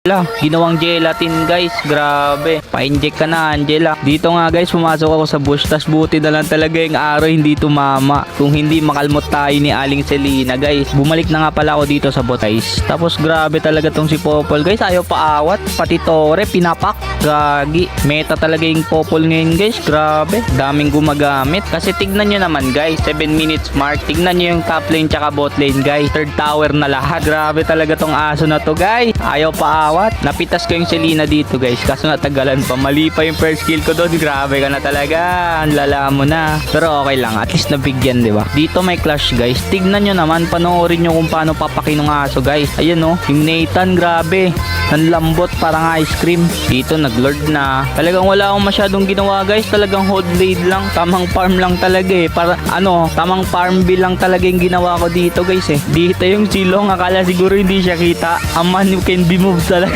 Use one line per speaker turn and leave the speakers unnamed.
Ginawang gelatin guys, grabe. Pa-inject ka na Angela. Dito nga guys, pumasok ako sa bush, tas buti na lang talaga yung araw hindi tumama. Kung hindi makalmot tayo ni Aling Selena guys. Bumalik na nga pala ako dito sa botais. Tapos grabe talaga tong si Popol guys, ayaw paawat. Pati Tore, pinapak. Gagi. Meta talaga yung Popol ngayon guys, grabe. Daming gumagamit. Kasi tignan nyo naman guys, 7 minutes mark. Tignan nyo yung top lane tsaka bot lane guys. Third tower na lahat. Grabe talaga tong aso na to guys. Ayaw paawat. Napitas ko yung Selena dito guys, kaso natagalan pa. Mali pa yung first kill ko doon. Grabe ka na talaga, ang lala mo na. Pero okay lang, at least nabigyan, di ba? Dito may clash guys. Tignan nyo naman, panoorin nyo kung paano papaki ng aso guys. Ayan oh, yung Nathan, grabe. Ang lambot, parang ice cream. Dito naglord na. Talagang wala akong masyadong ginawa guys. Talagang hold blade lang. Tamang farm lang talaga eh. Para ano, tamang farm bill lang talaga yung ginawa ko dito guys eh. Dito yung silong, akala siguro hindi siya kita. A man who can be moved talaga.